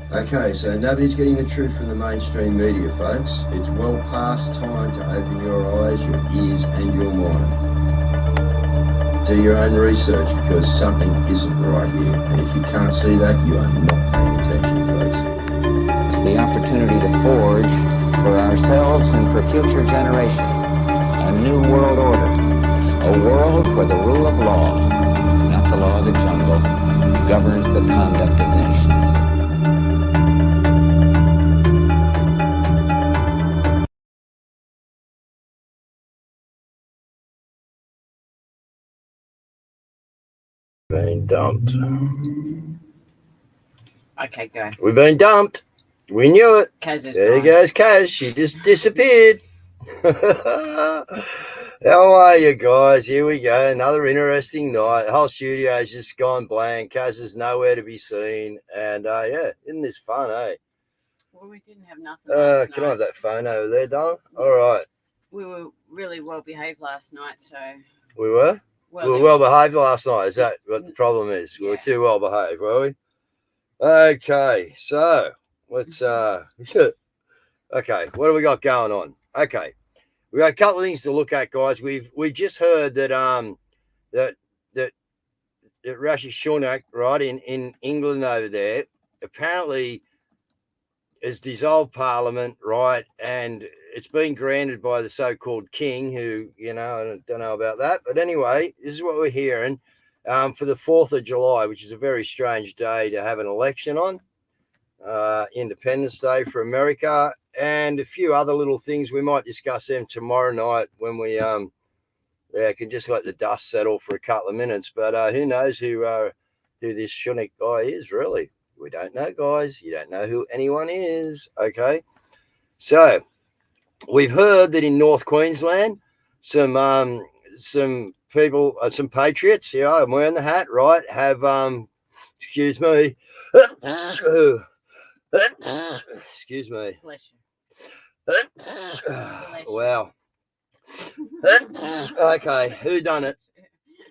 Okay, so nobody's getting the truth from the mainstream media, folks. It's well past time to open your eyes, your ears, and your mind. Do your own research because something isn't right here. And if you can't see that, you are not paying attention, folks. It's the opportunity to forge for ourselves and for future generations a new world order, a world where the rule of law, not the law of the jungle, governs the conduct of nations. Been dumped. Okay, go. We've been dumped. We knew it. Cazz is There gone. goes Cazz. She just disappeared. How are you guys? Here we go. Another interesting night. The whole studio's just gone blank. Cazz is nowhere to be seen. And yeah, isn't this fun, eh? Well, we didn't have nothing last Can I night. have that phone over there, darling? All right. We were really well behaved last night, so We were? We were well behaved last night. Is that what the problem is? We were too well behaved, were we? Okay, so let's okay, what do we got going on? Okay. We got a couple of things to look at, guys. We've just heard that that Rishi Sunak, right, in England over there, apparently has dissolved Parliament, right, and it's been granted by the so-called king, who, you know, I don't know about that, but anyway, this is what we're hearing for the 4th of July, which is a very strange day to have an election on, Independence Day for America, and a few other little things. We might discuss them tomorrow night when we can just let the dust settle for a couple of minutes. But who knows who this Sunak guy is, really? We don't know, guys. You don't know who anyone is. Okay, so we've heard that in North Queensland, some people, some patriots. Yeah, I'm wearing the hat, right? Have excuse me. Excuse me. bless you. Wow. Okay, who done it?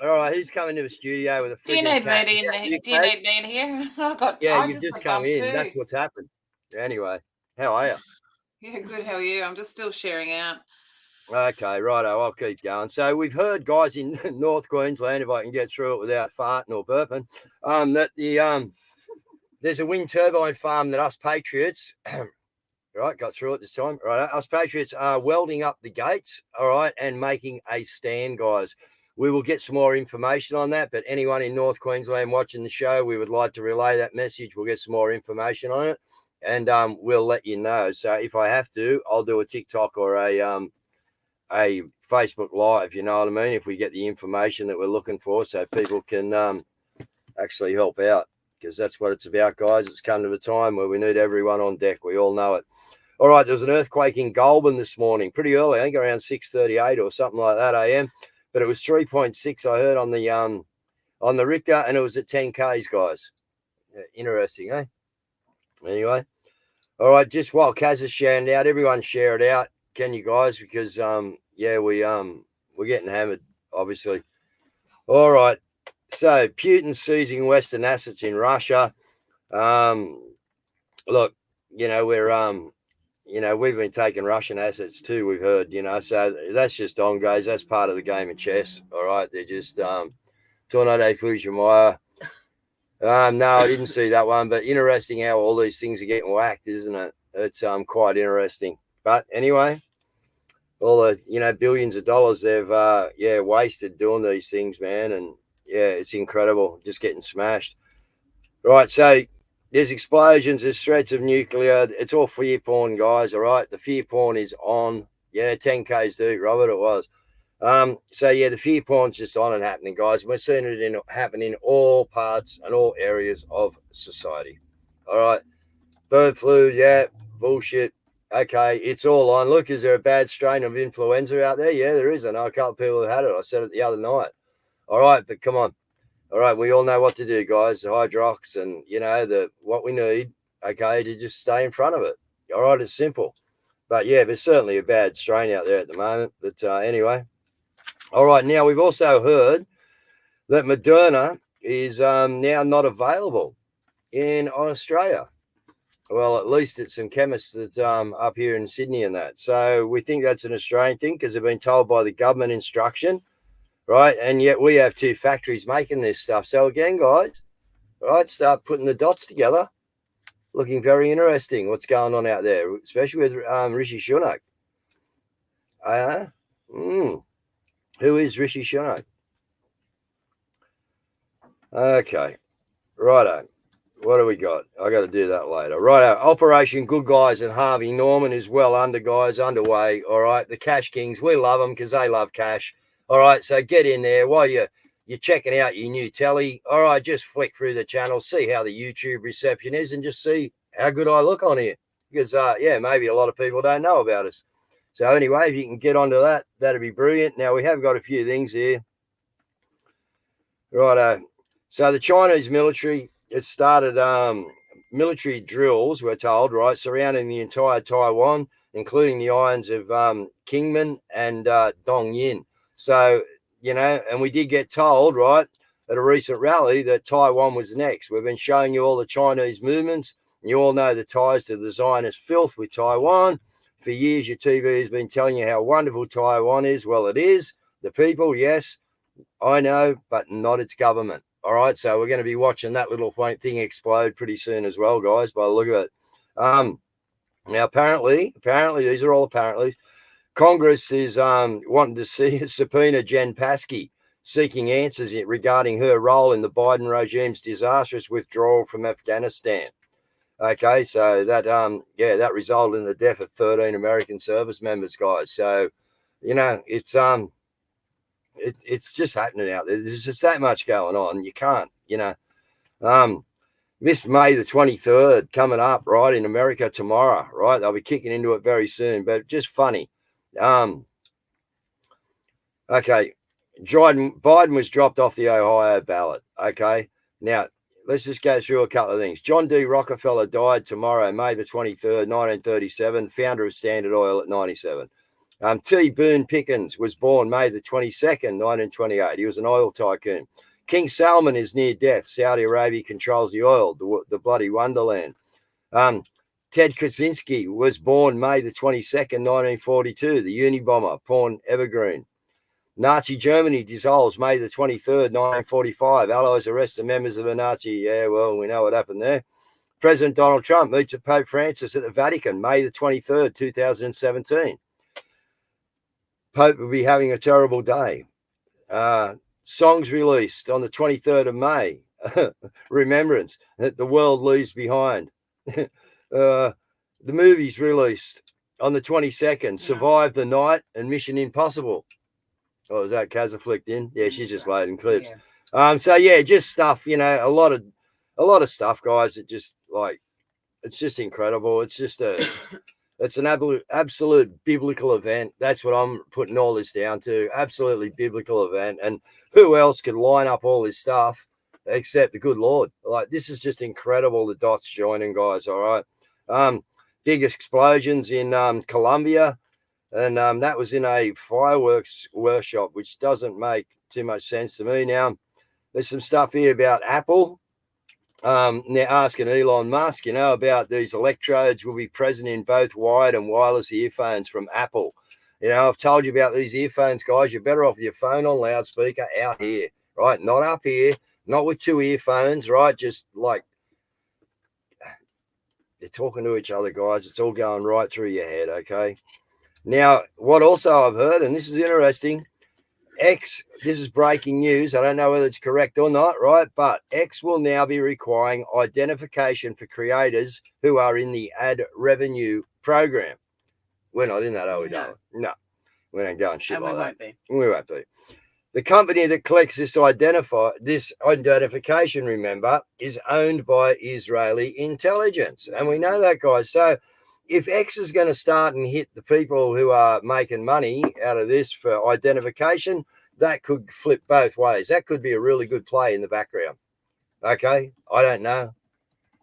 All right, who's coming to the studio with a Do you freaking need cat? me in there? Do you need me in here? Yeah, you've just come in. That's what's happened. Anyway, how are you? Yeah, good. How are you? I'm just still sharing out. Okay, righto, I'll keep going. So we've heard, guys, in North Queensland, if I can get through it without farting or burping, that there's a wind turbine farm that us patriots, right, got through it this time. Right, us patriots are welding up the gates, all right, and making a stand, guys. We will get some more information on that, but anyone in North Queensland watching the show, we would like to relay that message. We'll get some more information on it, and we'll let you know. So if I have to, I'll do a TikTok or a Facebook Live, you know what I mean, if we get the information that we're looking for, so people can actually help out, because that's what it's about, guys. It's come to a time where we need everyone on deck. We all know it. All right, there's an earthquake in Goulburn this morning, pretty early, I think around 6:38 or something like that AM, but it was 3.6, I heard, on the Richter, and it was at 10 Ks, guys. Yeah, interesting, eh? Anyway, all right, just while Cazz is sharing out, everyone share it out, can you guys? Because yeah, we're getting hammered, obviously. All right, so Putin seizing Western assets in Russia. Look, you know, we've been taking Russian assets too, we've heard, you know, so that's just on, guys. That's part of the game of chess. All right, they're just Tornado Fujimura. No, I didn't see that one, but interesting how all these things are getting whacked, isn't it? It's quite interesting. But anyway, all the, you know, billions of dollars they've wasted doing these things, man, and yeah, it's incredible, just getting smashed. Right, so there's explosions, there's threats of nuclear. It's all fear porn, guys. All right, the fear porn is on. Yeah, 10 Ks deep, Robert, it was. So yeah, the fear porn's just on and happening, guys. We're seeing it happen in all parts and all areas of society. All right, bird flu, yeah, bullshit. Okay, it's all on. Look, is there a bad strain of influenza out there? Yeah, there is. I know a couple of people have had it. I said it the other night. All right, but come on. All right, we all know what to do, guys. The Hydrox and, you know, what we need, okay, to just stay in front of it. All right, it's simple. But yeah, there's certainly a bad strain out there at the moment. But anyway. All right, now we've also heard that Moderna is now not available in Australia. well, at least it's some chemists that's up here in Sydney and that. So we think that's an Australian thing because they've been told by the government instruction, right? And yet we have 2 factories making this stuff. So again, guys, right, start putting the dots together. Looking very interesting what's going on out there, especially with Rishi Sunak. Who is Rishi Sunak? Okay, righto. What do we got? I got to do that later. Righto. Operation Good Guys and Harvey Norman is well underway. All right. The Cash Kings, we love them because they love cash. All right. So get in there while you're checking out your new telly. All right. Just flick through the channel, see how the YouTube reception is, and just see how good I look on here. Because, maybe a lot of people don't know about us. So anyway, if you can get onto that, that'd be brilliant. Now, we have got a few things here. Righto. So the Chinese military, it started military drills, we're told, right, surrounding the entire Taiwan, including the islands of Kingman and Dongyin. So, and we did get told, right, at a recent rally that Taiwan was next. We've been showing you all the Chinese movements. You all know the ties to the Zionist filth with Taiwan. For years, your TV has been telling you how wonderful Taiwan is. Well, it is. The people, yes, I know, but not its government. All right, so we're going to be watching that little thing explode pretty soon as well, guys, by the look of it. Now, apparently, these are all apparently, Congress is wanting to see subpoena Jen Psaki, seeking answers regarding her role in the Biden regime's disastrous withdrawal from Afghanistan. Okay, so that that resulted in the death of 13 American service members, guys. So, it's just happening out there. There's just that much going on. You can't, this May the 23rd coming up, right, in America tomorrow, right? They'll be kicking into it very soon, but just funny. Okay, Biden was dropped off the Ohio ballot. Okay, now let's just go through a couple of things. John D. Rockefeller died tomorrow, May the 23rd, 1937, founder of Standard Oil at 97. T. Boone Pickens was born May the 22nd, 1928. He was an oil tycoon. King Salman is near death. Saudi Arabia controls the oil, the bloody wonderland. Ted Kaczynski was born May the 22nd, 1942. The Unabomber, Porn Evergreen. Nazi Germany dissolves May the 23rd, 1945. Allies arrest the members of the Nazi. Yeah, well, we know what happened there. President Donald Trump meets with Pope Francis at the Vatican, May the 23rd, 2017. Pope will be having a terrible day. Songs released on the 23rd of May. Remembrance that the world leaves behind. The movies released on the 22nd. Survive the Night and Mission Impossible. Oh, is that cazz flicked in? Yeah, she's just loading clips. Yeah. Just stuff, a lot of stuff, guys. It just it's just incredible. It's just it's an absolute biblical event. That's what I'm putting all this down to. Absolutely biblical event. And who else could line up all this stuff except the good Lord? This is just incredible. The dots joining, guys. All right. Big explosions in Colombia. And that was in a fireworks workshop, which doesn't make too much sense to me. Now, there's some stuff here about Apple. They're asking Elon Musk, about these electrodes will be present in both wired and wireless earphones from Apple. I've told you about these earphones, guys. You're better off with your phone on loudspeaker out here, right? Not up here, not with 2 earphones, right? Just they're talking to each other, guys. It's all going right through your head, okay? Now, what also I've heard, and this is interesting, X, this is breaking news. I don't know whether it's correct or not, right? But X will now be requiring identification for creators who are in the ad revenue program. We're not in that, are we, darling? No, we don't go and shit like that. We won't be. The company that collects this identification, remember, is owned by Israeli intelligence. And we know that, guys. So if X is going to start and hit the people who are making money out of this for identification, that could flip both ways. That could be a really good play in the background. Okay, I don't know.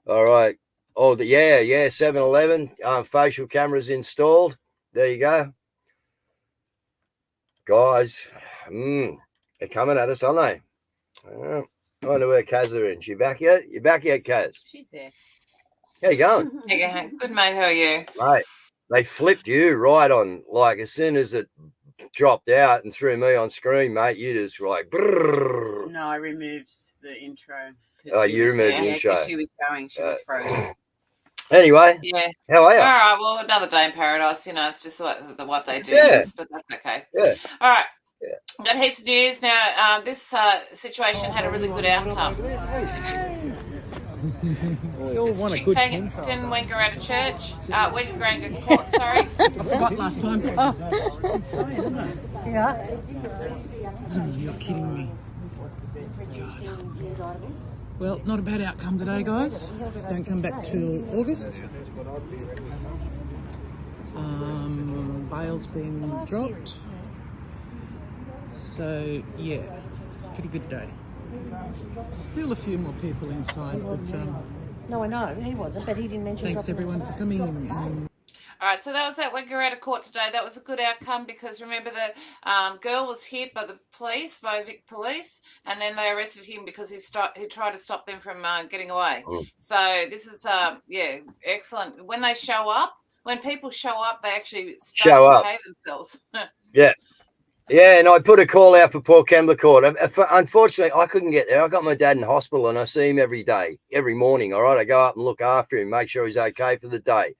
All right. Oh, 7-Eleven, facial cameras installed. There you go. Guys, they're coming at us, aren't they? I wonder where Cazz are in. She back yet? You back yet, Cazz? She's there. How you going? There you go. Good, mate. How are you? Mate, they flipped you right on, like, as soon as it dropped out and threw me on screen, mate, you just were like, brrr. No, I removed the intro. 'cause Oh, she you was- removed the yeah, 'cause intro. she was going. She was frozen. Anyway, Yeah. how are you? All right. Well, another day in paradise. You know, it's just what they do. Yeah. But that's okay. Yeah. All right. Yeah. Got heaps of news now. This situation had a really good outcome. We all This want a chick good didn't wanker out of church. Wanker court, sorry. I forgot last time. Yeah. You're kidding me. Well, not a bad outcome today, guys. Don't come back till August. Bail's been dropped. So, yeah, pretty good day. Still a few more people inside, but No, I know, he wasn't, but he didn't mention thanks dropping everyone for coming. All right, so that was that wanker out of court today. That was a good outcome because remember the girl was hit by the police, by Vic police, and then they arrested him because he tried to stop them from getting away. So this is excellent. When they show up, when people show up, they actually Show up. behave themselves. Yeah. Yeah, and I put a call out for Port Kembla Court. Unfortunately, I couldn't get there. I got my dad in hospital and I see him every day, every morning. All right, I go up and look after him, make sure he's okay for the day.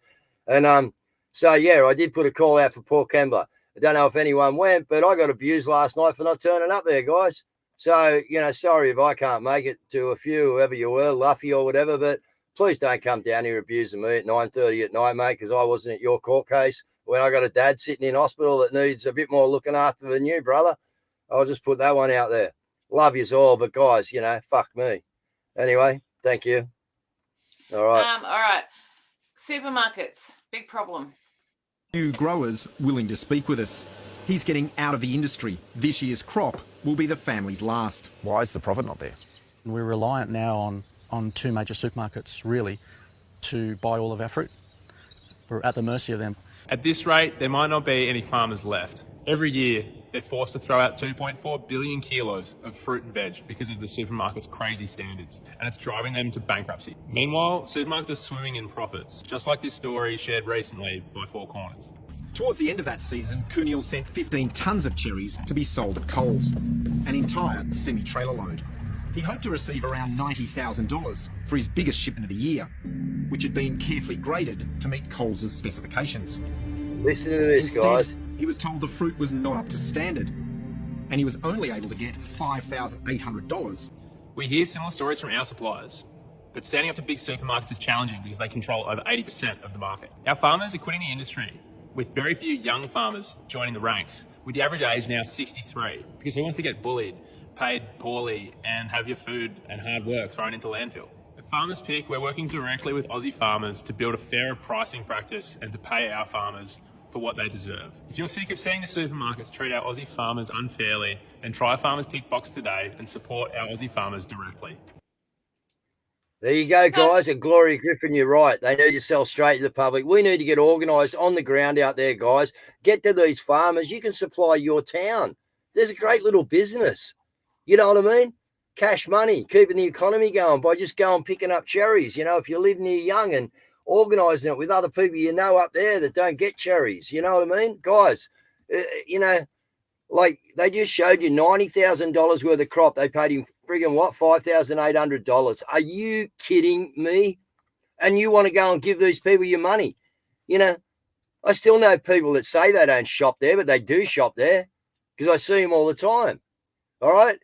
And so, yeah, I did put a call out for Port Kembla. I don't know if anyone went, but I got abused last night for not turning up there, guys. So, sorry if I can't make it to a few, whoever you were, Luffy or whatever, but please don't come down here abusing me at 9:30 at night, mate, because I wasn't at your court case when I got a dad sitting in hospital that needs a bit more looking after than you, brother. I'll just put that one out there. Love yous all, but guys, fuck me. Anyway, thank you. All right. All right. Supermarkets, big problem. New growers willing to speak with us. He's getting out of the industry. This year's crop will be the family's last. Why is the profit not there? We're reliant now on two major supermarkets, really, to buy all of our fruit. We're at the mercy of them. At this rate, there might not be any farmers left. Every year, they're forced to throw out 2.4 billion kilos of fruit and veg because of the supermarket's crazy standards, and it's driving them to bankruptcy. Meanwhile, supermarkets are swimming in profits, just like this story shared recently by Four Corners. Towards the end of that season, Kuniel sent 15 tonnes of cherries to be sold at Coles, an entire semi-trailer load. He hoped to receive around $90,000 for his biggest shipment of the year, which had been carefully graded to meet Coles' specifications. Listen to this, Instead, guys. he was told the fruit was not up to standard, and he was only able to get $5,800. We hear similar stories from our suppliers, but standing up to big supermarkets is challenging because they control over 80% of the market. Our farmers are quitting the industry, with very few young farmers joining the ranks, with the average age now 63, because who wants to get bullied, paid poorly, and have your food and hard work thrown into landfill? At Farmers Pick, we're working directly with Aussie farmers to build a fairer pricing practice and to pay our farmers for what they deserve. If you're sick of seeing the supermarkets treat our Aussie farmers unfairly, then try Farmers Pick Box today and support our Aussie farmers directly. There you go, guys. And Gloria Griffin, you're right. They need to sell straight to the public. We need to get organised on the ground out there, guys. Get to these farmers. You can supply your town. There's a great little business. You know what I mean? Cash money, keeping the economy going by just going picking up cherries. If you live near Young and organising it with other people up there that don't get cherries. You know what I mean? Guys, like they just showed you $90,000 worth of crop. They paid him friggin' what, $5,800. Are you kidding me? And you want to go and give these people your money? I still know people that say they don't shop there, but they do shop there because I see them all the time. All right?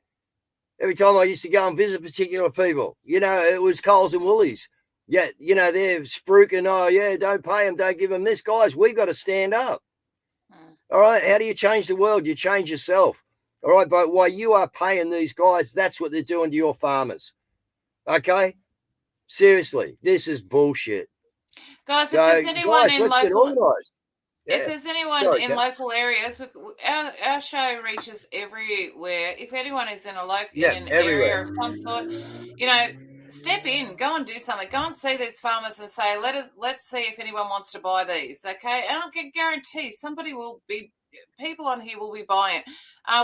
Every time I used to go and visit particular people, it was Coles and Woolies. Yeah, they're spruiking, don't pay them, don't give them this. Guys, we've got to stand up. All right? How do you change the world? You change yourself. All right? But while you are paying these guys, that's what they're doing to your farmers. Okay? Seriously, this is bullshit. Guys, if there's anyone guys, in let's get local... organised. Yeah. If there's anyone in local areas, our show reaches everywhere. If anyone is in an area of some sort, step in, go and do something. Go and see these farmers and say, let's see if anyone wants to buy these, okay? And I can guarantee people on here will be buying.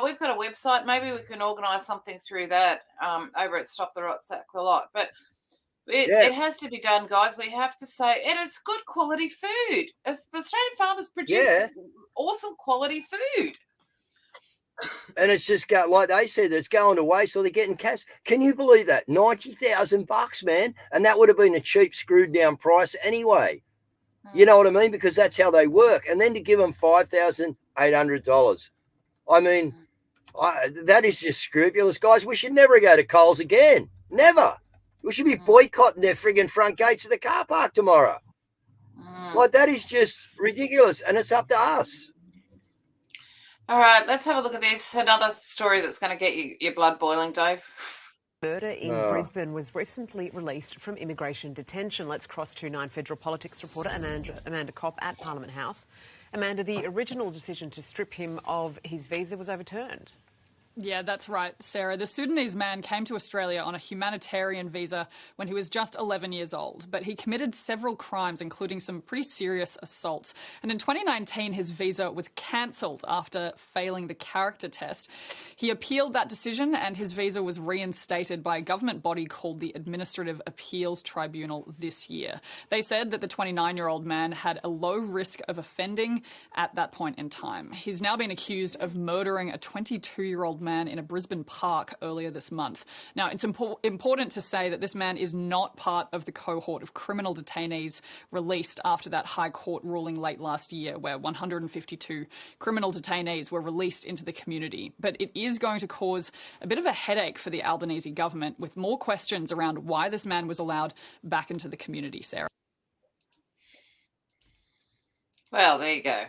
We've got a website. Maybe we can organise something through that over at Stop the Rot Sack the Lot. But It has to be done, guys. We have to say, and it's good quality food. If Australian farmers produce awesome quality food. And it's just got, like they said, it's going to waste, so they're getting cash. Can you believe that? $90,000, man. And that would have been a cheap, screwed down price anyway. You know what I mean? Because that's how they work. And then to give them $5,800. I mean, that is just scrupulous, guys. We should never go to Coles again. Never. We should be boycotting their frigging front gates of the car park tomorrow. Like, that is just ridiculous, and it's up to us. All right, let's have a look at this. Another story that's going to get your blood boiling, Dave. Murder in Brisbane was recently released from immigration detention. Let's cross to 9 Federal Politics reporter Amanda Kopp at Parliament House. Amanda, the original decision to strip him of his visa was overturned. Yeah, that's right, Sarah. The Sudanese man came to Australia on a humanitarian visa when he was just 11 years old, but he committed several crimes, including some pretty serious assaults. And in 2019, his visa was cancelled after failing the character test. He appealed that decision and his visa was reinstated by a government body called the Administrative Appeals Tribunal this year. They said that the 29-year-old man had a low risk of offending at that point in time. He's now been accused of murdering a 22-year-old man in a Brisbane park earlier this month. Now, it's important to say that this man is not part of the cohort of criminal detainees released after that High Court ruling late last year, where 152 criminal detainees were released into the community. But it is going to cause a bit of a headache for the Albanese government, with more questions around why this man was allowed back into the community, Sarah. Well, there you go.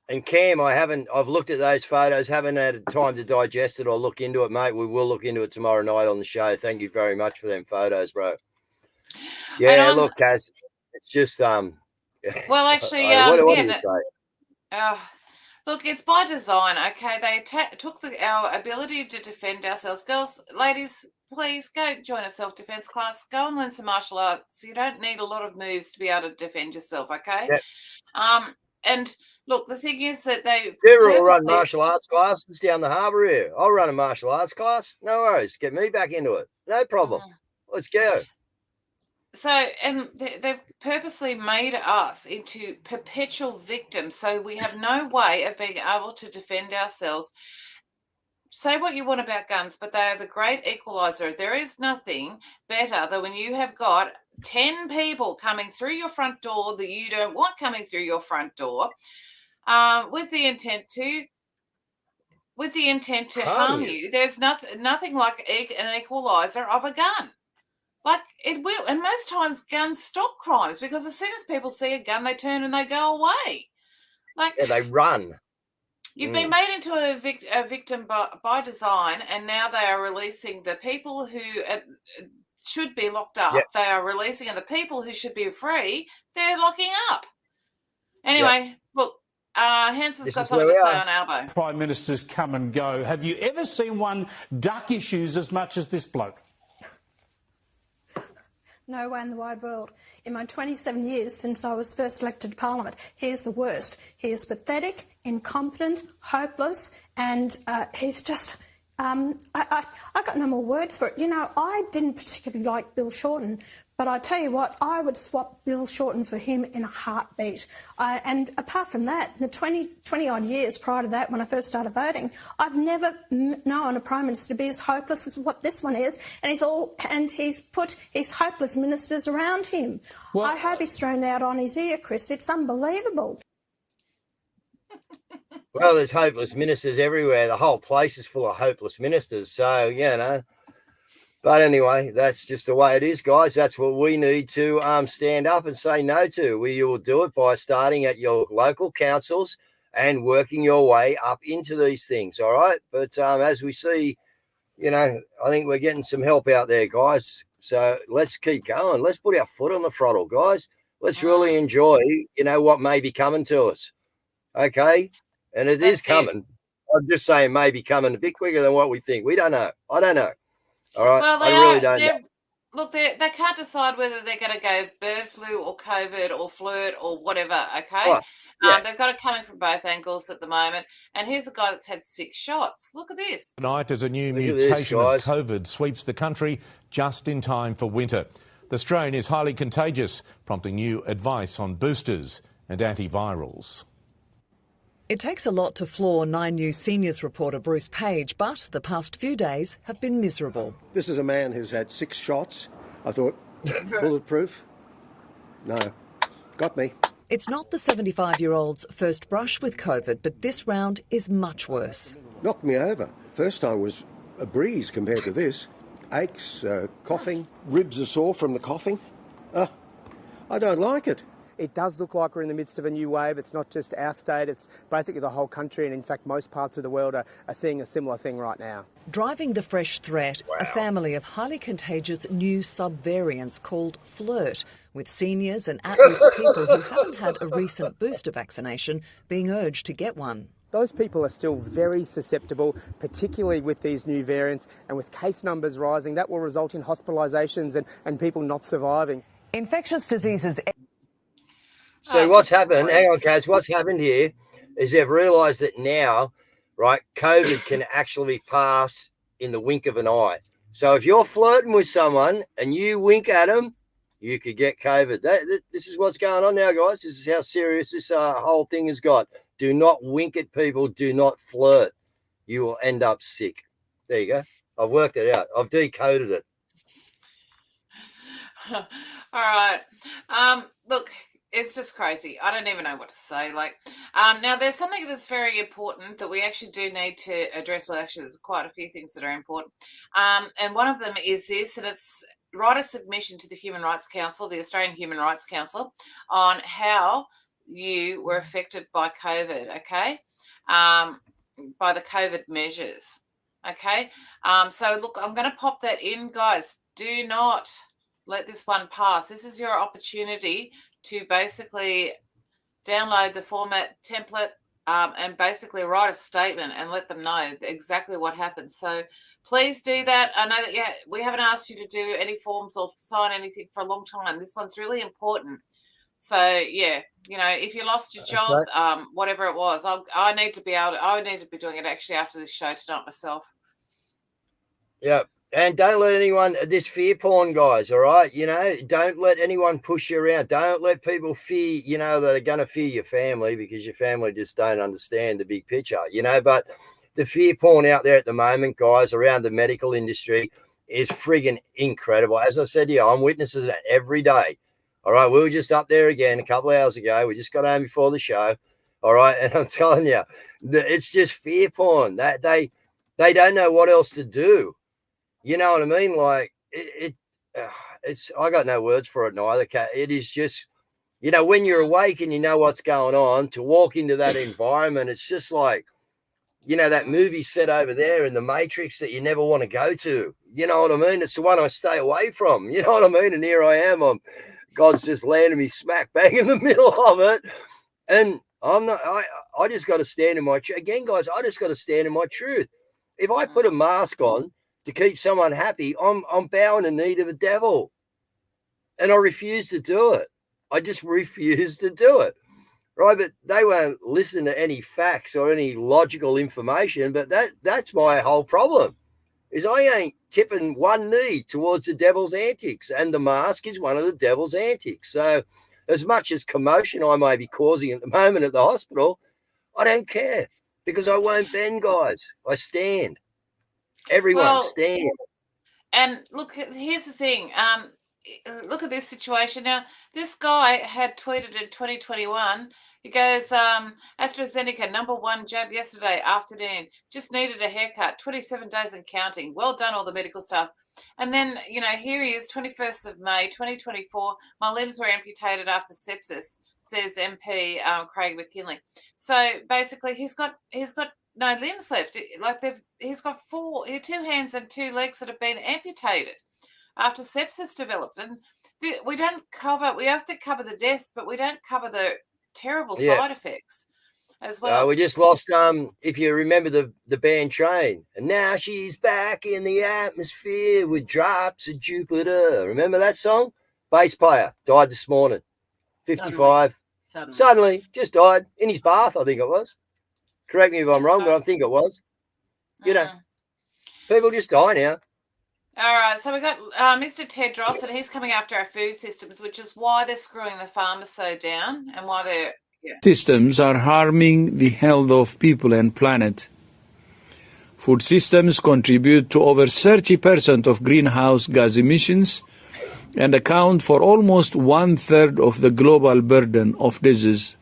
And Cam, I've looked at those photos, haven't had time to digest it or look into it, mate. We will look into it tomorrow night on the show. Thank you very much for them photos, bro. Yeah, look, Cazz, it's just well, actually, what do you say? Look, it's by design, okay? They took our ability to defend ourselves. Girls, ladies, please go join a self-defense class. Go and learn some martial arts. You don't need a lot of moves to be able to defend yourself, okay? Yep. And look, the thing is that they will run martial arts classes down the harbour here. I'll run a martial arts class. No worries. Get me back into it. No problem. Let's go. So, and they've purposely made us into perpetual victims, so we have no way of being able to defend ourselves. Say what you want about guns, but they are the great equalizer. There is nothing better than when you have got 10 people coming through your front door that you don't want coming through your front door, with the intent to harm you. There's nothing like an equalizer of a gun. Like, it will. And most times guns stop crimes, because as soon as people see a gun, they turn and they go away. Like, yeah, they run. You've been made into a victim by design, and now they are releasing the people who should be locked up. Yep. They are releasing, and the people who should be free, they're locking up. Anyway, look, Hanson's got something to say on Albo. Prime Ministers come and go. Have you ever seen one duck issues as much as this bloke? No way in the wide world. In my 27 years since I was first elected to Parliament, he is the worst. He is pathetic, incompetent, hopeless, and he's just... I got no more words for it. You know, I didn't particularly like Bill Shorten, but I tell you what, I would swap Bill Shorten for him in a heartbeat. And apart from that, the 20-odd years prior to that, when I first started voting, I've never known a Prime Minister to be as hopeless as what this one is, and he's put his hopeless ministers around him. Well, I hope he's thrown out on his ear, Chris. It's unbelievable. Well, there's hopeless ministers everywhere. The whole place is full of hopeless ministers. So, you know. But anyway, that's just the way it is, guys. That's what we need to stand up and say no to. You will do it by starting at your local councils and working your way up into these things, all right? But as we see, you know, I think we're getting some help out there, guys. So let's keep going. Let's put our foot on the throttle, guys. Let's really enjoy, you know, what may be coming to us, okay? And it is coming. I'm just saying maybe coming a bit quicker than what we think. We don't know. I don't know. All right. Well, I really don't know. Look, they can't decide whether they're going to go bird flu or COVID or flirt or whatever, okay? They've got it coming from both angles at the moment. And here's a guy that's had 6 shots. Look at this. Tonight, as a new Look at this, mutation of guys. COVID sweeps the country just in time for winter. The strain is highly contagious, prompting new advice on boosters and antivirals. It takes a lot to floor 9 News Seniors reporter Bruce Page, but the past few days have been miserable. This is a man who's had 6 shots. I thought, bulletproof? No. Got me. It's not the 75-year-old's first brush with COVID, but this round is much worse. Knocked me over. First time was a breeze compared to this. Aches, coughing, ribs are sore from the coughing. I don't like it. It does look like we're in the midst of a new wave. It's not just our state, it's basically the whole country, and in fact most parts of the world are seeing a similar thing right now. Driving the fresh threat, a family of highly contagious new subvariants called Flirt, with seniors and at-risk people who haven't had a recent booster vaccination being urged to get one. Those people are still very susceptible, particularly with these new variants, and with case numbers rising, that will result in hospitalisations and people not surviving. Infectious diseases... So what's happened, hang on, Cazz, what's happened here is they've realised that now, right, COVID can actually pass in the wink of an eye. So if you're flirting with someone and you wink at them, you could get COVID. This is what's going on now, guys. This is how serious this whole thing has got. Do not wink at people. Do not flirt. You will end up sick. There you go. I've worked it out. I've decoded it. All right. Look, it's just crazy. I don't even know what to say. Now there's something that's very important that we actually do need to address. Well, actually, there's quite a few things that are important. And one of them is this, and it's write a submission to the Human Rights Council, the Australian Human Rights Council, on how you were affected by COVID, okay? By the COVID measures, okay? So, look, I'm going to pop that in, guys. Do not let this one pass. This is your opportunity to basically download the format template and basically write a statement and let them know exactly what happened. So please do that. I know that we haven't asked you to do any forms or sign anything for a long time. This one's really important. So yeah, if you lost your job, whatever it was, I need to be doing it actually after this show tonight myself. Yeah. And don't let anyone, this fear porn, guys, all right? Don't let anyone push you around. Don't let people fear, that are going to fear your family, because your family just don't understand the big picture, But the fear porn out there at the moment, guys, around the medical industry is friggin' incredible. As I said to you, I'm witnessing it every day, all right? We were just up there again a couple of hours ago. We just got home before the show, all right? And I'm telling you, it's just fear porn. They don't know what else to do. You know what I mean? Like it's I got no words for it neither. It is just, when you're awake and you know what's going on, to walk into that environment, it's just like, that movie set over there in the Matrix that you never want to go to. You know what I mean? It's the one I stay away from. You know what I mean? And here I am. God's just landed me smack bang in the middle of it. And I just got to stand in my truth. Again, guys, I just got to stand in my truth. If I put a mask on to keep someone happy, I'm bowing the knee to the devil. And I refuse to do it. I just refuse to do it. Right? But they won't listen to any facts or any logical information. But that's my whole problem, is I ain't tipping one knee towards the devil's antics. And the mask is one of the devil's antics. So as much as commotion I may be causing at the moment at the hospital, I don't care, because I won't bend, guys. I stand. Everyone stand. And look, here's the thing. Look at this situation. Now, this guy had tweeted in 2021. He goes, AstraZeneca, #1 jab yesterday afternoon. Just needed a haircut. 27 days and counting. Well done, all the medical staff. And then, here he is, 21st of May, 2024. My limbs were amputated after sepsis, says MP Craig McKinley. So basically, he's got no limbs left. He's got 2 hands and 2 legs that have been amputated after sepsis developed. And we have to cover the deaths, but we don't cover the terrible side effects as well. We just lost, if you remember the band Train, and now she's back in the atmosphere with drops of Jupiter. Remember that song? Bass player died this morning, 55. Suddenly, just died in his bath, I think it was. Correct me if I'm wrong, but I think it was. You know, people just die now. All right, so we got Mr. Tedros, and he's coming after our food systems, which is why they're screwing the farmers so down, and why they're systems are harming the health of people and planet. Food systems contribute to over 30% of greenhouse gas emissions and account for almost 1/3 of the global burden of disease.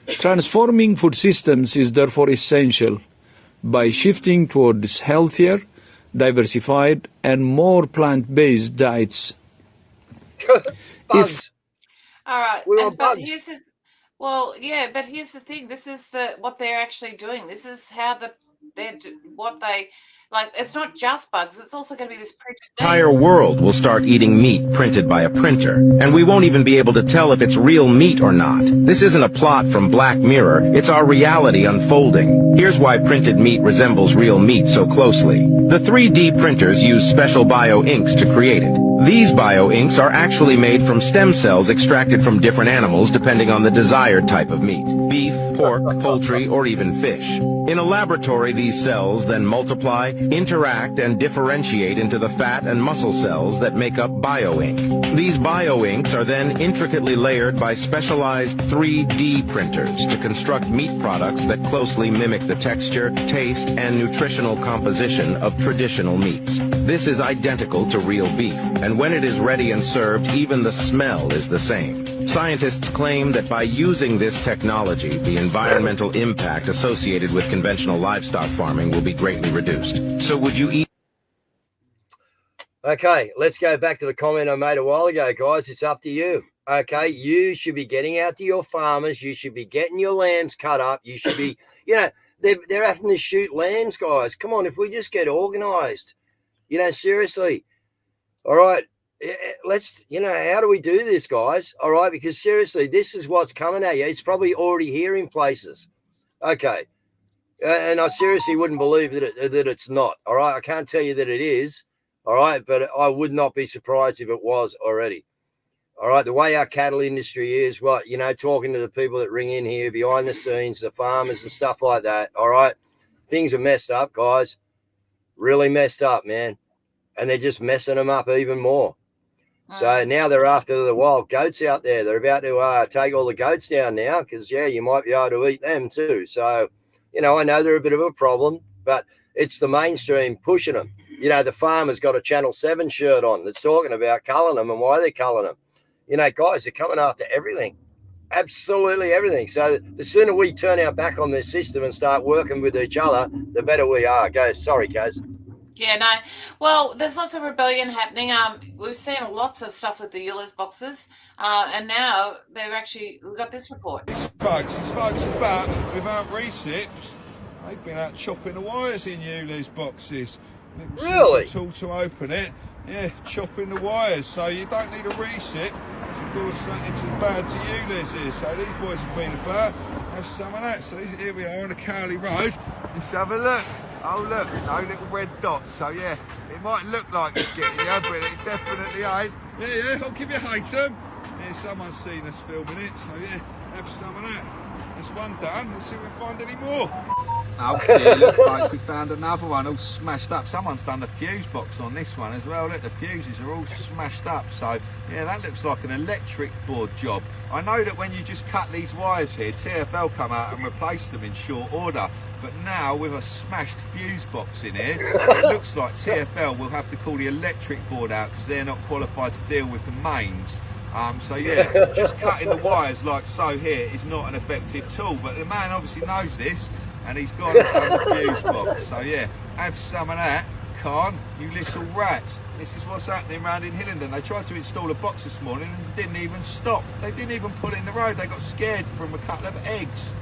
Transforming food systems is therefore essential by shifting towards healthier, diversified, and more plant-based diets. Bugs. All right. We want bugs. But here's the thing. This is what they're actually doing. This is how it's not just bugs. It's also going to be this printed The entire world will start eating meat printed by a printer, and we won't even be able to tell if it's real meat or not. This isn't a plot from Black Mirror, it's our reality unfolding. Here's why printed meat resembles real meat so closely. The 3D printers use special bio-inks to create it. These bio-inks are actually made from stem cells extracted from different animals depending on the desired type of meat: beef, pork, poultry, or even fish. In a laboratory, these cells then multiply, interact, and differentiate into the fat and muscle cells that make up bio-ink. These bio-inks are then intricately layered by specialized 3D printers to construct meat products that closely mimic the texture, taste, and nutritional composition of traditional meats. This is identical to real beef, and when it is ready and served, even the smell is the same. Scientists claim that by using this technology, the environmental impact associated with conventional livestock farming will be greatly reduced. So would you eat? Okay, let's go back to the comment I made a while ago, guys. It's up to you. Okay, you should be getting out to your farmers. You should be getting your lambs cut up. You should be, they're having to shoot lambs, guys. Come on, if we just get organized, seriously. All right. Let's, how do we do this, guys? All right, because seriously, this is what's coming at you. It's probably already here in places. Okay. And I seriously wouldn't believe that it's not. All right. I can't tell you that it is. All right. But I would not be surprised if it was already. All right. The way our cattle industry is, talking to the people that ring in here behind the scenes, the farmers and stuff like that. All right. Things are messed up, guys. Really messed up, man. And they're just messing them up even more. So now they're after the wild goats out there. They're about to take all the goats down now because, you might be able to eat them too. So, I know they're a bit of a problem, but it's the mainstream pushing them. The farmer's got a Channel 7 shirt on that's talking about culling them and why they're culling them. Guys, they're coming after everything, absolutely everything. So the sooner we turn our back on this system and start working with each other, the better we are. Sorry, Cazz. Yeah, no. Well, there's lots of rebellion happening. We've seen lots of stuff with the Eulers boxes, and now we've got this report. These folks are back without recips. They've been out chopping the wires in Eulers boxes. Really? Tool to open it. Yeah, chopping the wires. So you don't need a recip to cause something too bad to Eulers here. So these boys have been about. Have some of that. So here we are on the Cowley Road. Let's have a look. Oh look, no little red dots. So yeah, it might look like it's getting you, but it definitely ain't. Yeah, I'll give you a item. Yeah, someone's seen us filming it, so yeah, have some of that. That's one done. Let's see if we find any more. Oh, yeah, look folks, we found another one all smashed up. Someone's done the fuse box on this one as well. Look, the fuses are all smashed up. So yeah, that looks like an electric board job. I know that when you just cut these wires here, TfL come out and replace them in short order. But now with a smashed fuse box in here, it looks like TfL will have to call the electric board out because they're not qualified to deal with the mains. So yeah, just cutting the wires like so here is not an effective tool. But the man obviously knows this, and he's got it on the fuse box. So yeah, have some of that, Khan, you little rats. This is what's happening around in Hillingdon. They tried to install a box this morning and didn't even stop. They didn't even pull in the road. They got scared from a couple of eggs.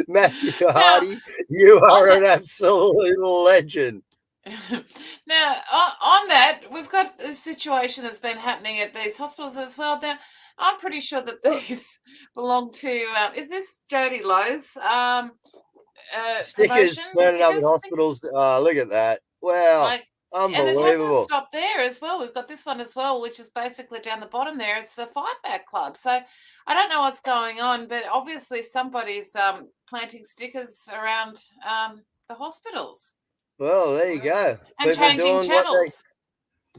Matthew Hardy, you are an absolute legend. Now, on that, we've got a situation that's been happening at these hospitals as well. Now, I'm pretty sure that these belong to, is this Jody Lowe's stickers turning up in hospitals? Look at that. Well, Unbelievable. And it hasn't stopped there as well. We've got this one as well, which is basically down the bottom there. It's the Fight Back Club. So I don't know what's going on, but obviously somebody's planting stickers around the hospitals. Well, there you go. And People changing doing channels.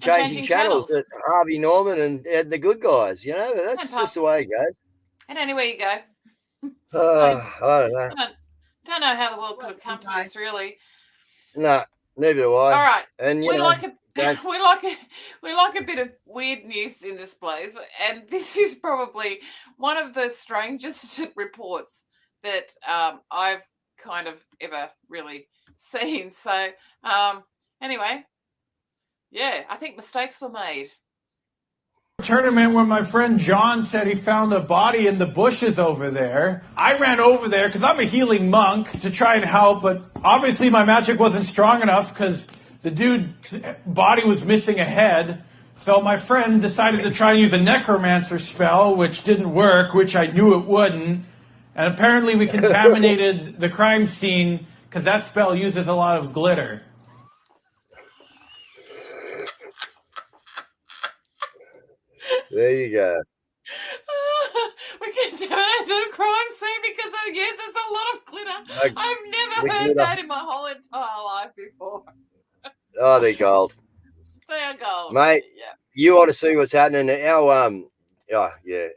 changing channels at Harvey Norman and the good guys, you know. That's just the way it goes. And anywhere you go. I don't know. Don't know how the world could have come to this, really. No, neither do I. All right, and we like a bit of weird news in this place, and this is probably one of the strangest reports that I've kind of ever really seen. So anyway, yeah, I think mistakes were made. Tournament where my friend John said he found a body in the bushes over there. I ran over there because I'm a healing monk to try and help, but obviously my magic wasn't strong enough because the dude's body was missing a head. So my friend decided to try and use a necromancer spell, which didn't work, which I knew it wouldn't. And apparently we contaminated the crime scene because that spell uses a lot of glitter. There you go. We contaminated the crime scene because it uses a lot of glitter. I've never heard that in my whole entire life before. Oh, they're gold. They are gold. Mate, yeah. You ought to see what's happening.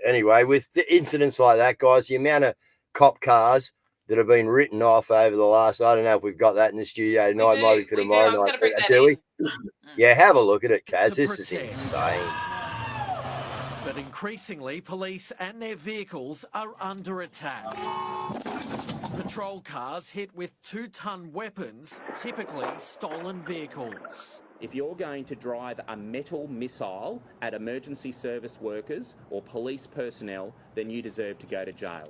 Anyway, with the incidents like that, guys, the amount of cop cars that have been written off over the last, I don't know if we've got that in the studio tonight, might be for tomorrow night. Do we? Yeah, have a look at it, Caz. This is insane. But increasingly, police and their vehicles are under attack. Patrol cars hit with 2-ton weapons, typically stolen vehicles. If you're going to drive a metal missile at emergency service workers or police personnel, then you deserve to go to jail.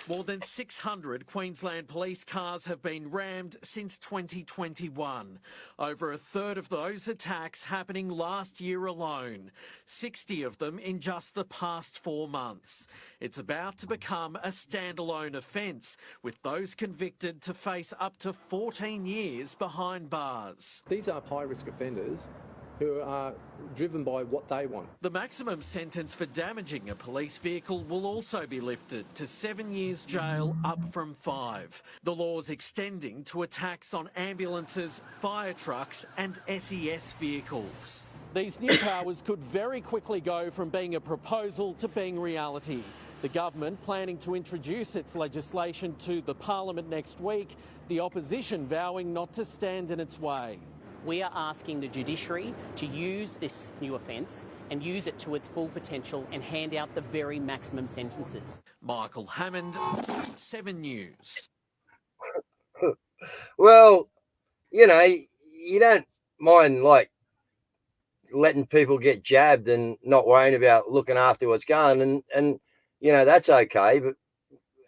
More than 600 Queensland police cars have been rammed since 2021. Over a third of those attacks happening last year alone. 60 of them in just the past 4 months. It's about to become a standalone offence, with those convicted to face up to 14 years behind bars. These are high-risk offenders who are driven by what they want. The maximum sentence for damaging a police vehicle will also be lifted to 7 years jail, up from 5. The law's extending to attacks on ambulances, fire trucks and SES vehicles. These new powers could very quickly go from being a proposal to being reality. The government planning to introduce its legislation to the Parliament next week, the opposition vowing not to stand in its way. We are asking the judiciary to use this new offence and use it to its full potential and hand out the very maximum sentences. Michael Hammond, 7 News. Well, you know, you don't mind, like, letting people get jabbed and not worrying about looking after what's going, and you know, that's okay. But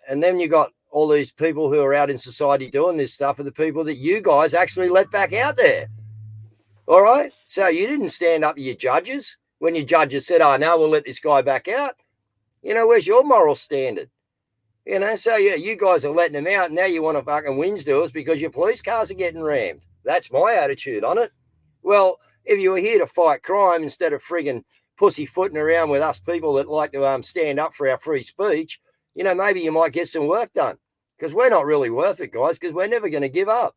and then you got all these people who are out in society doing this stuff are the people that you guys actually let back out there. All right. So you didn't stand up to your judges when your judges said, oh, no, we'll let this guy back out. You know, where's your moral standard? You know, so yeah, you guys are letting them out. Now you want to fucking whinge to us because your police cars are getting rammed. That's my attitude on it. Well, if you were here to fight crime instead of frigging pussyfooting around with us people that like to stand up for our free speech, you know, maybe you might get some work done, because we're not really worth it, guys, because we're never going to give up.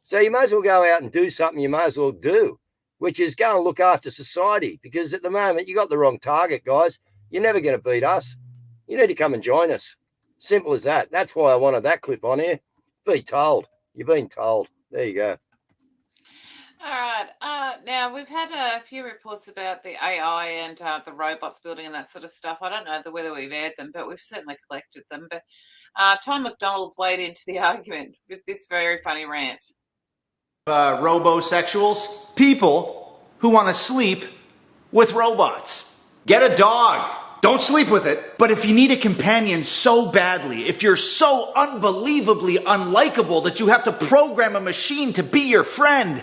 So you may as well go out and do something you may as well do, which is go and look after society, because at the moment you got the wrong target, guys. You're never going to beat us. You need to come and join us. Simple as that. That's why I wanted that clip on here. Be told. You've been told. There you go. All right. Now, we've had a few reports about the AI and the robots building and that sort of stuff. I don't know whether we've aired them, but we've certainly collected them. But Tom McDonald's weighed into the argument with this very funny rant. Robosexuals, people who want to sleep with robots. Get a dog. Don't sleep with it. But if you need a companion so badly, if you're so unbelievably unlikable that you have to program a machine to be your friend,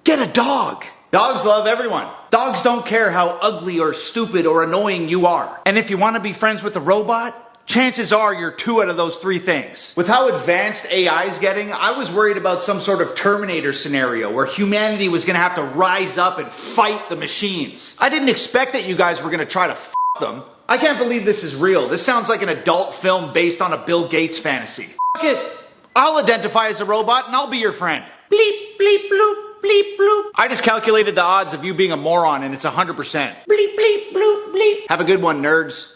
get a dog. Dogs love everyone. Dogs don't care how ugly or stupid or annoying you are. And if you want to be friends with a robot, chances are you're 2 out of those 3 things. With how advanced AI is getting, I was worried about some sort of Terminator scenario where humanity was going to have to rise up and fight the machines. I didn't expect that you guys were going to try to f them. I can't believe this is real. This sounds like an adult film based on a Bill Gates fantasy. F it. I'll identify as a robot and I'll be your friend. Bleep, bleep, bloop, bleep, bloop. I just calculated the odds of you being a moron and it's 100%. Bleep, bleep, bloop, bleep. Have a good one, nerds.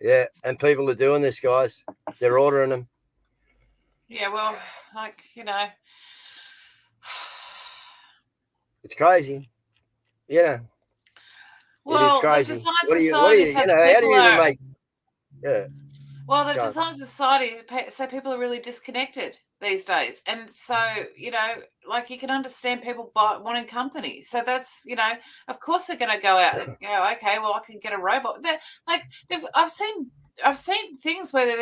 Yeah, and people are doing this, guys. They're ordering them. Yeah, well, like, you know. It's crazy. Yeah. Well, it is crazy. the design What do you, society how do you even make... Yeah. Well, the design society say people are really disconnected these days. And so, you know, like you can understand people wanting company. So that's, you know, of course they're going to go out and go, okay, well, I can get a robot. I've seen things where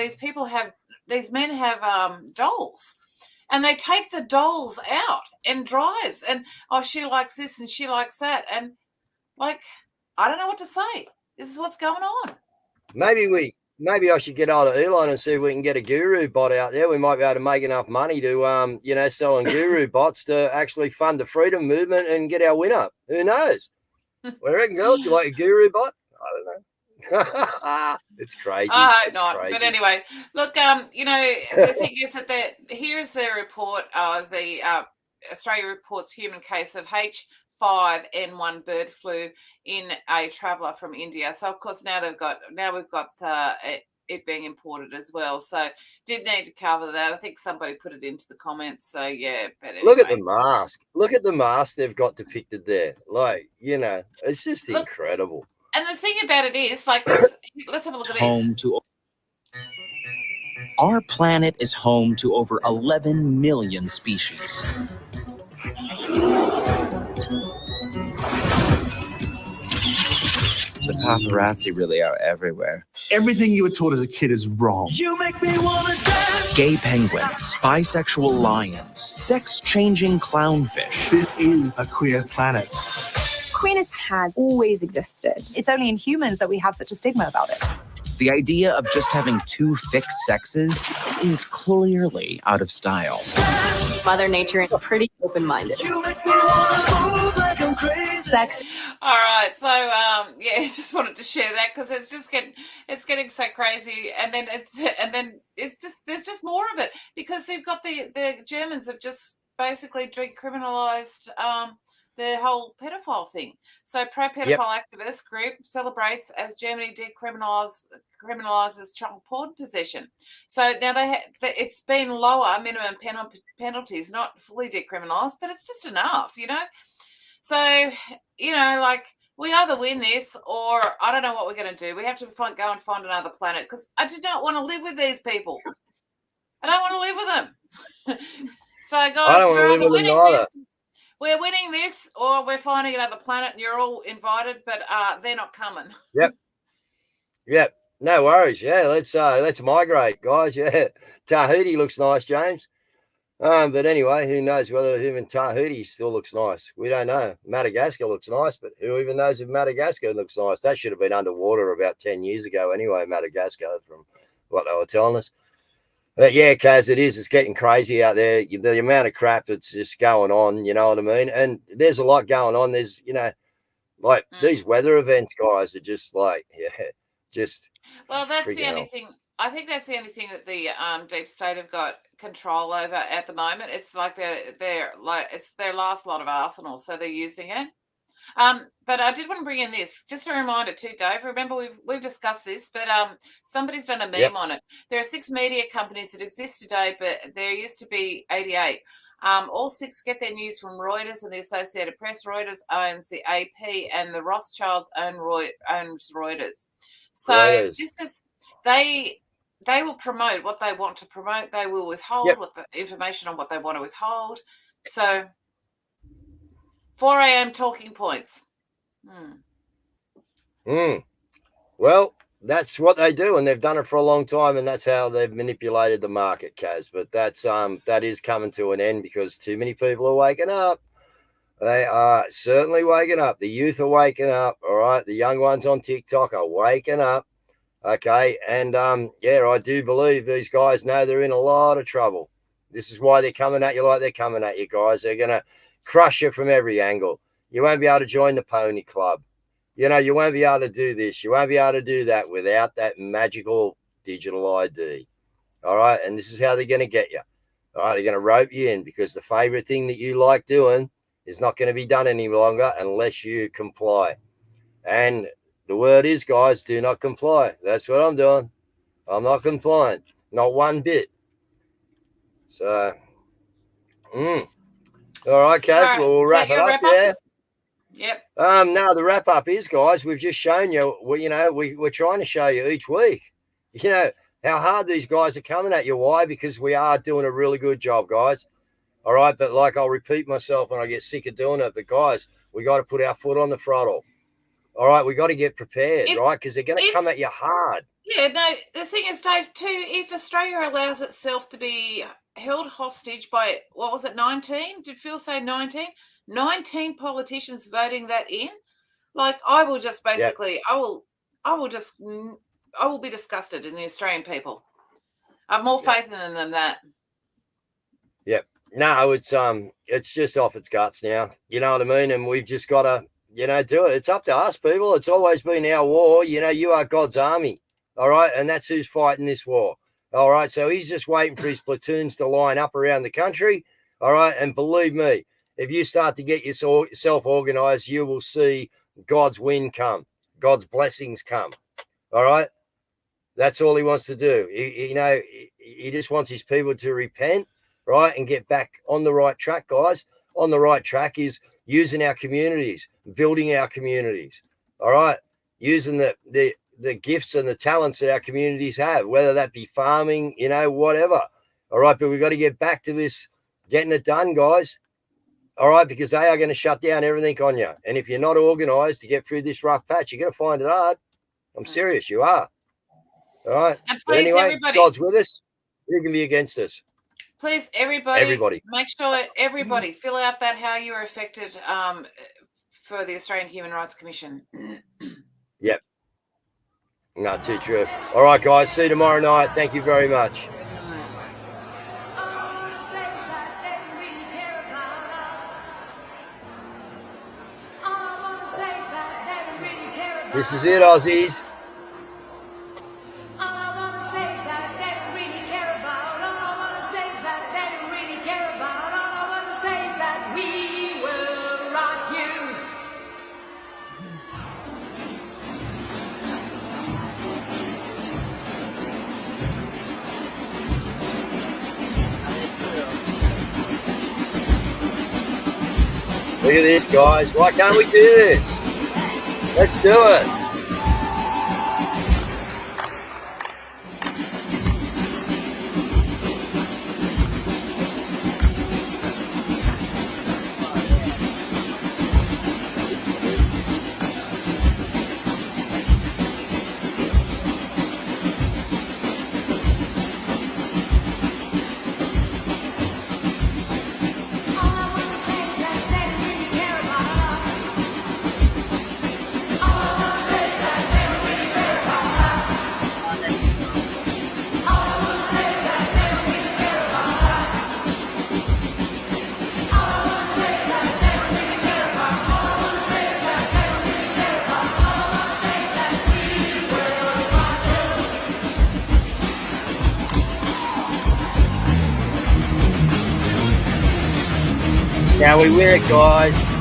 these men have dolls, and they take the dolls out and drives, and she likes this and she likes that, and like I don't know what to say. This is what's going on. Maybe I should get hold of Elon and see if we can get a guru bot out there. We might be able to make enough money to, selling guru bots to actually fund the freedom movement and get our win up. Who knows? What do you reckon, girls? Do you like a guru bot? I don't know. It's crazy. I hope not. Crazy. But anyway, look, the thing is that here's the report. The Australia reports human case of H5N1 bird flu in a traveller from India. So of course now we've got it being imported as well. So did need to cover that. I think somebody put it into the comments. So yeah, but anyway. Look at the mask. Look at the mask they've got depicted there. Like, it's just incredible. And the thing about it is, like, let's have a look at this. Our planet is home to over 11 million species. The paparazzi really are everywhere. Everything you were taught as a kid is wrong. You make me wanna dance. Gay penguins, bisexual lions, sex-changing clownfish. This is a queer planet. Queerness has always existed. It's only in humans that we have such a stigma about it. The idea of just having 2 fixed sexes is clearly out of style. Mother Nature is pretty open-minded. Sex. All right, so just wanted to share that because it's getting so crazy, and then there's just more of it because they've got the Germans have just basically decriminalised the whole pedophile thing. So pro-pedophile activist group celebrates as Germany decriminalises child porn possession. So now it's been lower minimum penalties, not fully decriminalised, but it's just enough, So, like we either win this or I don't know what we're going to do. We have to go and find another planet because I do not want to live with these people. I don't want to live with them. So, guys, I don't want to live with them either. We're winning this or we're finding another planet and you're all invited, but they're not coming. Yep. No worries. Yeah, let's migrate, guys. Yeah. Tahiti looks nice, James. But anyway, who knows whether even Tahiti still looks nice? We don't know. Madagascar looks nice, but who even knows if Madagascar looks nice? That should have been underwater about 10 years ago anyway, Madagascar, from what they were telling us. But yeah, Cazz, it's getting crazy out there. The amount of crap that's just going on, you know what I mean? And there's a lot going on. There's, these weather events, guys, are just like, just. Well, that's the only thing. I think that's the only thing that the deep state have got control over at the moment. It's like it's their last lot of arsenal, so they're using it. But I did want to bring in this, just a reminder too, Dave. Remember we've discussed this, but somebody's done a meme on it. There are 6 media companies that exist today, but there used to be 88. All 6 get their news from Reuters and the Associated Press. Reuters owns the AP, and the Rothschilds owns Reuters. So this is they will promote what they want to promote. They will withhold what the information on what they want to withhold. So 4 a.m. talking points. Well, that's what they do, and they've done it for a long time, and that's how they've manipulated the market, Cazz. But that is coming to an end because too many people are waking up. They are certainly waking up. The youth are waking up. All right. The young ones on TikTok are waking up. Okay. And yeah, I do believe these guys know they're in a lot of trouble. This is why they're coming at you like they're coming at you, guys. They're going to crush you from every angle. You won't be able to join the pony club. You know, you won't be able to do this. You won't be able to do that without that magical digital ID. All right. And this is how they're going to get you. All right. They're going to rope you in because the favorite thing that you like doing is not going to be done any longer unless you comply. And the word is, guys, do not comply. That's what I'm doing. I'm not complying. Not one bit. So, all right, Cazz, right. we'll wrap it up, yeah? Yep. No, the wrap up is, guys, we've just shown you, we're trying to show you each week, how hard these guys are coming at you. Why? Because we are doing a really good job, guys. All right. But like, I'll repeat myself when I get sick of doing it. But guys, we got to put our foot on the throttle. All right. We got to get prepared, right? Because they're going to come at you hard. Yeah. No, the thing is, Dave, too, if Australia allows itself to be held hostage by, what was it, 19? Did Phil say 19? 19 politicians voting that in? Like, I will just basically, I will be disgusted in the Australian people. I have more faith in them than that. Yep. No, it's just off its guts now. You know what I mean? And we've just got to, do it. It's up to us, people. It's always been our war. You are God's army. All right. And that's who's fighting this war. All right. So he's just waiting for his platoons to line up around the country. All right. And believe me, if you start to get yourself organized, you will see God's wind come, God's blessings come. All right. That's all he wants to do. He just wants his people to repent, right, and get back on the right track, guys. On the right track is using our communities, building our communities. All right. Using the gifts and the talents that our communities have, whether that be farming, whatever. All right. But we've got to get back to this, getting it done, guys. All right. Because they are going to shut down everything on you. And if you're not organized to get through this rough patch, you're going to find it hard. I'm serious. You are. All right. And but please, anyway, everybody, God's with us. Who can be against us? Please, everybody, make sure everybody fill out that how you were affected for the Australian Human Rights Commission. Yep. Not too true. All right, guys. See you tomorrow night. Thank you very much. This is it, Aussies. Look at this, guys. Why can't we do this? Let's do it. Now we win it, guys.